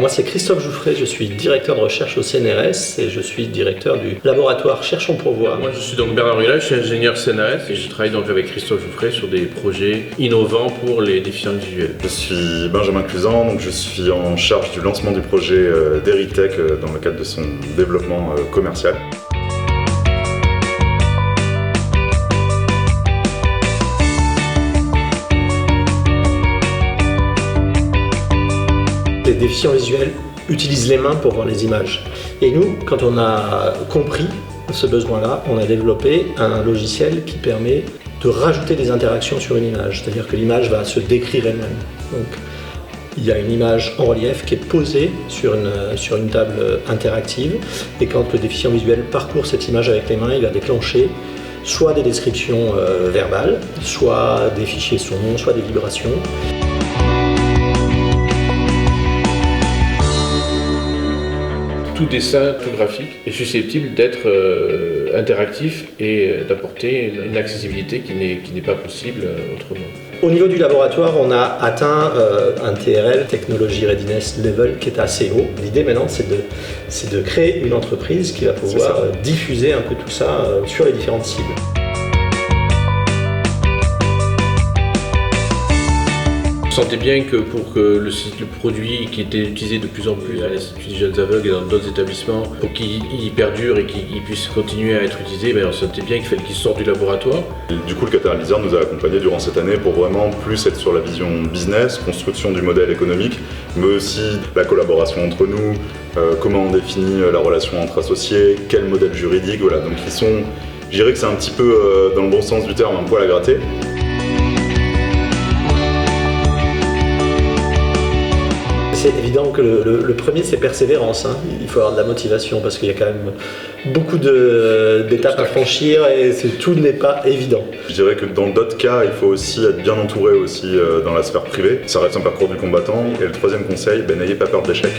Moi c'est Christophe Jouffret, je suis directeur de recherche au CNRS et je suis directeur du laboratoire Cherchons pour voir. Moi je suis donc Bernard Ruelas, je suis ingénieur CNRS et je travaille donc avec Christophe Jouffret sur des projets innovants pour les déficients visuels. Je suis Benjamin Cluzan, donc je suis en charge du lancement du projet d'Eritech dans le cadre de son développement commercial. Les déficients visuels utilisent les mains pour voir les images. Et nous, quand on a compris ce besoin-là, on a développé un logiciel qui permet de rajouter des interactions sur une image. C'est-à-dire que l'image va se décrire elle-même. Donc, il y a une image en relief qui est posée sur une table interactive. Et quand le déficient visuel parcourt cette image avec les mains, il va déclencher soit des descriptions verbales, soit des fichiers sonores, soit des vibrations. Tout dessin, tout graphique est susceptible d'être interactif et d'apporter une accessibilité qui n'est pas possible autrement. Au niveau du laboratoire, on a atteint un TRL, Technology Readiness Level, qui est assez haut. L'idée maintenant, c'est de créer une entreprise qui va pouvoir diffuser un peu tout ça sur les différentes cibles. On sentait bien que pour que le produit qui était utilisé de plus en plus à l'Institut des jeunes aveugles et dans d'autres établissements, pour qu'il perdure et qu'il puisse continuer à être utilisé, on sentait bien qu'il fallait qu'il sorte du laboratoire. Et du coup, le Catalyseur nous a accompagnés durant cette année pour vraiment plus être sur la vision business, construction du modèle économique, mais aussi la collaboration entre nous, comment on définit la relation entre associés, quel modèle juridique, voilà. Donc je dirais que c'est un petit peu, dans le bon sens du terme, un poil à gratter. C'est évident que le premier, c'est persévérance. Il faut avoir de la motivation parce qu'il y a quand même beaucoup d'étapes à franchir et tout n'est pas évident. Je dirais que dans d'autres cas, il faut aussi être bien entouré aussi dans la sphère privée. Ça reste un parcours du combattant. Et le troisième conseil, n'ayez pas peur de l'échec.